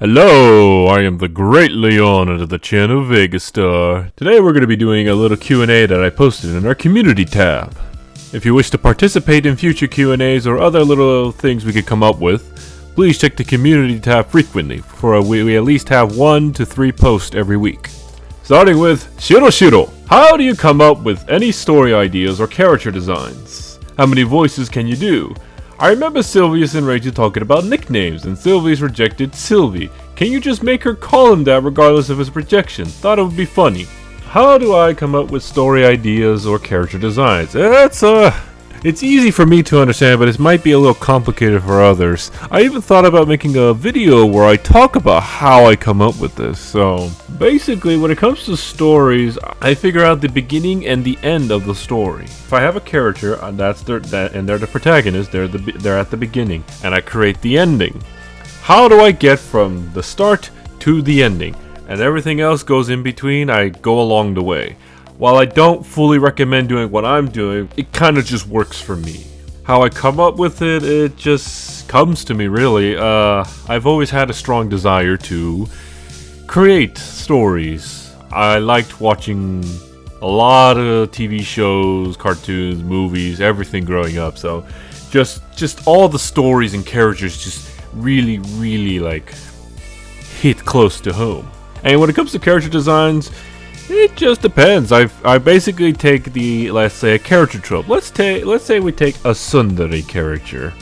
Hello, I am the Great Leon of the channel VegaStar. Today we're going to be doing a little Q&A that I posted in our community tab. If you wish to participate in future Q&As or other little things we could come up with, please check the community tab frequently, for we at least have 1 to 3 posts every week. Starting with Shiro. How do you come up with any story ideas or character designs? How many voices can you do? I remember Sylvius and Rachel talking about nicknames, and Sylvius rejected Sylvie. Can you just make her call him that regardless of his rejection? Thought it would be funny. How do I come up with story ideas or character designs? It's easy for me to understand, but it might be a little complicated for others. I even thought about making a video where I talk about how I come up with this. So basically, when it comes to stories, I figure out the beginning and the end of the story. If I have a character and they're the protagonist, they're at the beginning, and I create the ending. How do I get from the start to the ending? And everything else goes in between. I go along the way. While I don't fully recommend doing what I'm doing, it kind of just works for me. How I come up with it, it just comes to me really. I've always had a strong desire to create stories. I liked watching a lot of TV shows, cartoons, movies, everything growing up. So just all the stories and characters just really like hit close to home. And when it comes to character designs, it just depends. I basically take let's say a character trope. Let's say we take a Sundari character,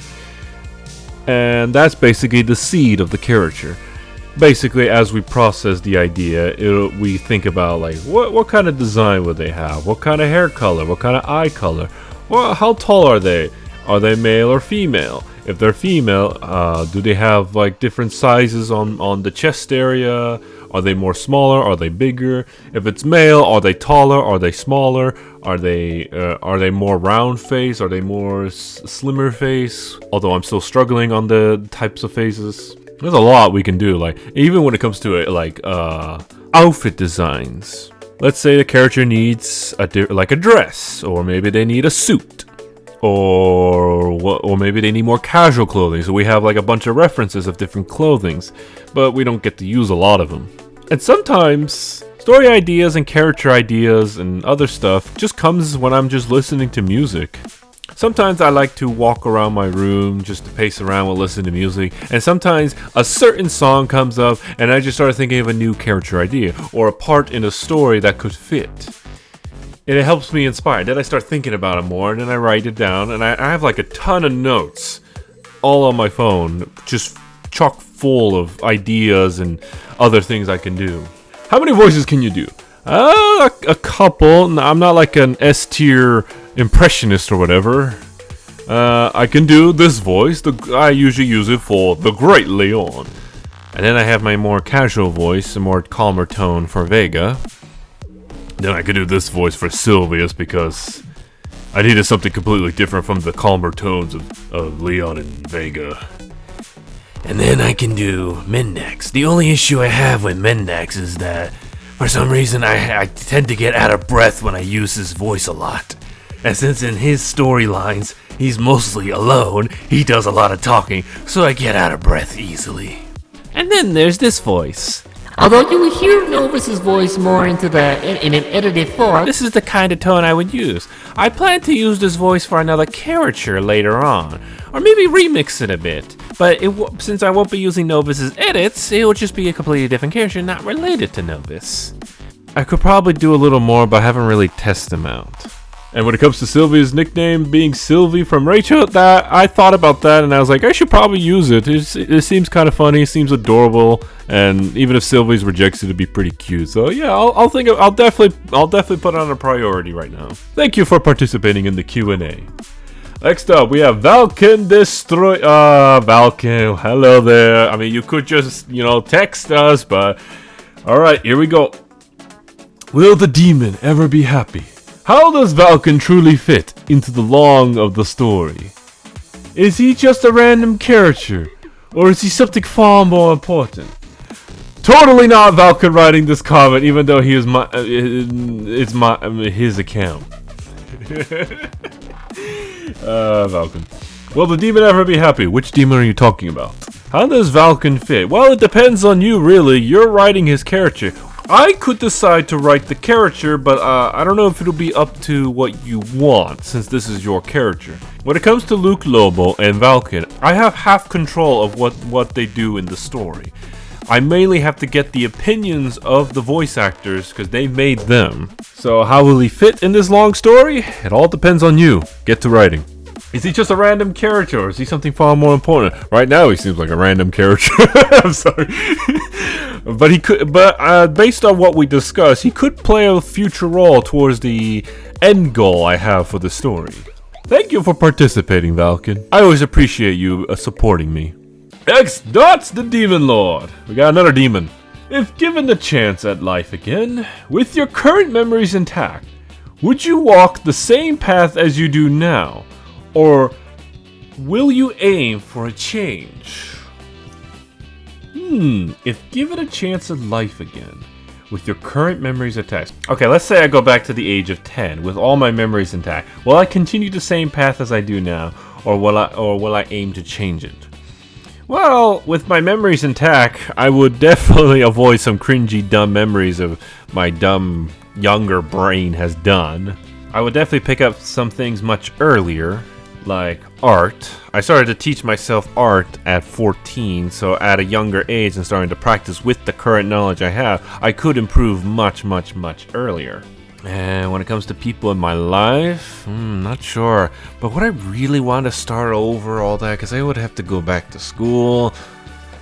and that's basically the seed of the character. Basically, as we process the idea, we think about like what kind of design would they have, what kind of hair color, what kind of eye color, how tall are they? Are they male or female? If they're female, do they have like different sizes on the chest area? Are they more smaller? Are they bigger? If it's male, are they taller? Are they smaller? Are they more round face? Are they more slimmer face? Although I'm still struggling on the types of faces. There's a lot we can do. Like even when it comes to outfit designs. Let's say the character needs a dress, or maybe they need a suit. Or maybe they need more casual clothing, so we have like a bunch of references of different clothings, but we don't get to use a lot of them. And sometimes story ideas and character ideas and other stuff just comes when I'm just listening to music. Sometimes I like to walk around my room just to pace around while listening to music, and sometimes a certain song comes up and I just start thinking of a new character idea or a part in a story that could fit. And it helps me inspire. Then I start thinking about it more, and then I write it down, and I have like a ton of notes all on my phone, just chock full of ideas and other things I can do. How many voices can you do? A couple. I'm not like an S-tier impressionist or whatever. I can do this voice. I usually use it for the Great Leon. And then I have my more casual voice, a more calmer tone for Vega. Then I could do this voice for Sylvius because I needed something completely different from the calmer tones of Leon and Vega. And then I can do Mendax. The only issue I have with Mendax is that for some reason I tend to get out of breath when I use his voice a lot. And since in his storylines he's mostly alone, he does a lot of talking, so I get out of breath easily. And then there's this voice. Although you will hear Novus's voice more in an edited form, this is the kind of tone I would use. I plan to use this voice for another character later on, or maybe remix it a bit. But since I won't be using Novus's edits, it will just be a completely different character not related to Novus. I could probably do a little more, but I haven't really tested them out. And when it comes to Sylvie's nickname being Sylvie from Rachel, that I thought about that and I was like, I should probably use it. It seems kind of funny, it seems adorable, and even if Sylvie's rejects it, it'd be pretty cute. So yeah, I'll definitely put it on a priority right now. Thank you for participating in the Q&A. Next up, we have Valken Destroy. Valken, hello there. I mean, you could just text us, but all right, here we go. Will the demon ever be happy? How does Valken truly fit into the long of the story? Is he just a random character, or is he something far more important? Totally not Valken writing this comment, even though his account. Valken. Will the demon ever be happy? Which demon are you talking about? How does Valken fit? Well, it depends on you, really. You're writing his character. I could decide to write the character, but I don't know if it'll be up to what you want, since this is your character. When it comes to Luke Lobo and Valken, I have half control of what they do in the story. I mainly have to get the opinions of the voice actors, because they made them. So how will he fit in this long story? It all depends on you. Get to writing. Is he just a random character, or is he something far more important? Right now, he seems like a random character. I'm sorry, but he could. But based on what we discussed, he could play a future role towards the end goal I have for the story. Thank you for participating, Valken. I always appreciate you supporting me. That's the Demon Lord. We got another demon. If given the chance at life again, with your current memories intact, would you walk the same path as you do now? Or will you aim for a change? If given a chance at life again, with your current memories attached. Okay, let's say I go back to the age of 10 with all my memories intact. Will I continue the same path as I do now, or will I aim to change it? Well, with my memories intact, I would definitely avoid some cringy, dumb memories of my dumb, younger brain has done. I would definitely pick up some things much earlier, like art. I started to teach myself art at 14, so at a younger age and starting to practice with the current knowledge I have, I could improve much earlier. And when it comes to people in my life, not sure. But would I really want to start over all that? Because I would have to go back to school.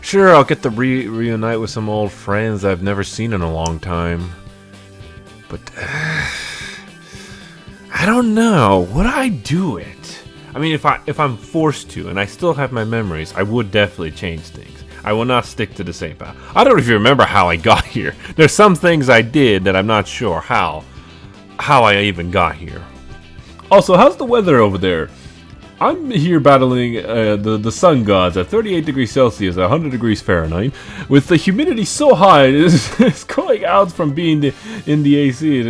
Sure, I'll get to reunite with some old friends I've never seen in a long time. But I don't know. Would I do it? I mean, if I'm forced to, and I still have my memories, I would definitely change things. I will not stick to the same path. I don't even remember how I got here. There's some things I did that I'm not sure how I even got here. Also, how's the weather over there? I'm here battling the sun gods at 38 degrees Celsius, 100 degrees Fahrenheit, with the humidity so high it's going out from being in the AC.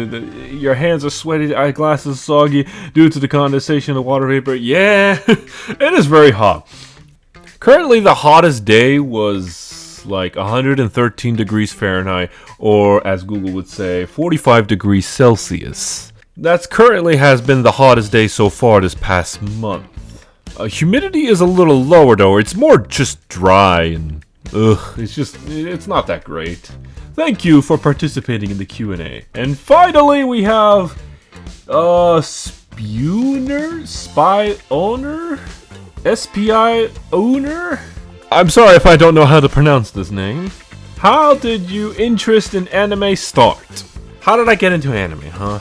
Your hands are sweaty, eyeglasses soggy due to the condensation of the water vapor. Yeah, it is very hot. Currently, the hottest day was like 113 degrees Fahrenheit, or as Google would say, 45 degrees Celsius. That's currently has been the hottest day so far this past month. Humidity is a little lower though. It's more just dry and it's not that great. Thank you for participating in the Q&A. And finally we have Spy Owner? SPI Owner? I'm sorry if I don't know how to pronounce this name. How did your interest in anime start? How did I get into anime, huh?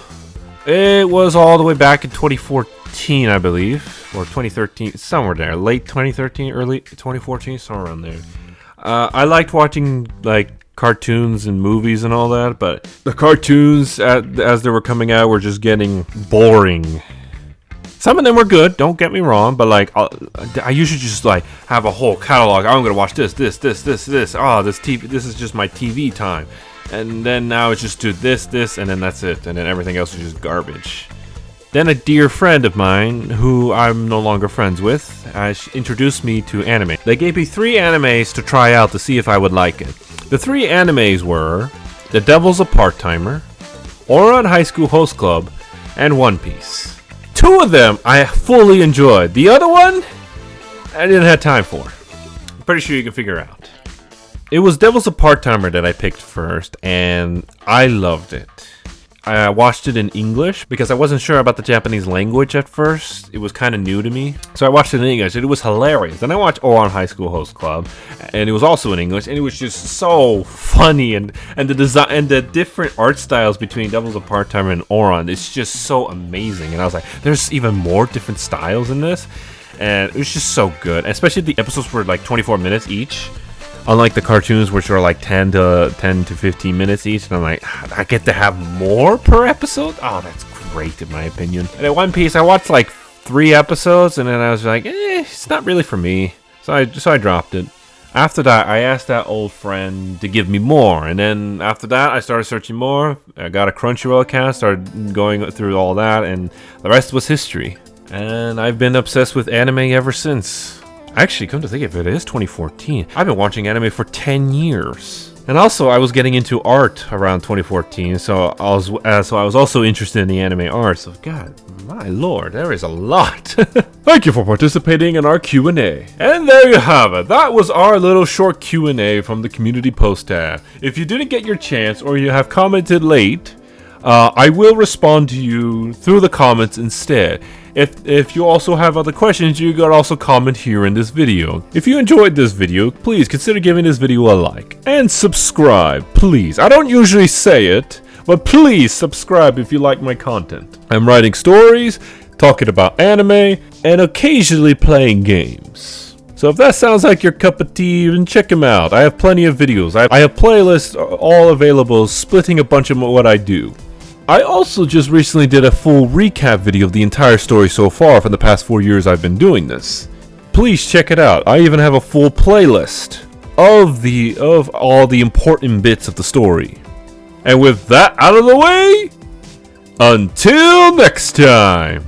It was all the way back in 2014, I believe, or 2013, somewhere there. Late 2013, early 2014, somewhere around there. I liked watching like cartoons and movies and all that, but the cartoons as they were coming out were just getting boring. Some of them were good, don't get me wrong, but like I usually just like have a whole catalog. I'm gonna watch this. Oh, this is just my TV time. And then now it's just do this, and then that's it. And then everything else is just garbage. Then a dear friend of mine, who I'm no longer friends with, introduced me to anime. They gave me 3 animes to try out to see if I would like it. The 3 animes were The Devil's a Part-Timer, Ouran High School Host Club, and One Piece. 2 of them I fully enjoyed. The other one, I didn't have time for. I'm pretty sure you can figure out. It was Devil's a Part-Timer that I picked first, and I loved it. I watched it in English because I wasn't sure about the Japanese language at first. It was kind of new to me. So I watched it in English, and it was hilarious. Then I watched Ouran High School Host Club, and it was also in English, and it was just so funny. And the design and the different art styles between Devil's a Part-Timer and Ouran, it's just so amazing. And I was like, there's even more different styles in this, and it was just so good. Especially the episodes were like 24 minutes each. Unlike the cartoons, which are like 10 to 15 minutes each, and I'm like, I get to have more per episode? Oh, that's great in my opinion. And at One Piece, I watched like 3 episodes, and then I was like, it's not really for me. So I dropped it. After that, I asked that old friend to give me more, and then after that, I started searching more. I got a Crunchyroll account, started going through all that, and the rest was history. And I've been obsessed with anime ever since. Actually, come to think of it, it is 2014. I've been watching anime for 10 years. And also, I was getting into art around 2014, so I was also interested in the anime art. So, God, my lord, there is a lot. Thank you for participating in our Q&A. And there you have it. That was our little short Q&A from the community post tab. If you didn't get your chance or you have commented late, I will respond to you through the comments instead. If you also have other questions, you can also comment here in this video. If you enjoyed this video, please consider giving this video a like. And subscribe, please. I don't usually say it, but please subscribe if you like my content. I'm writing stories, talking about anime, and occasionally playing games. So if that sounds like your cup of tea, then check them out. I have plenty of videos. I have playlists all available, splitting a bunch of what I do. I also just recently did a full recap video of the entire story so far for the past 4 years I've been doing this. Please check it out. I even have a full playlist of all the important bits of the story. And with that out of the way, until next time.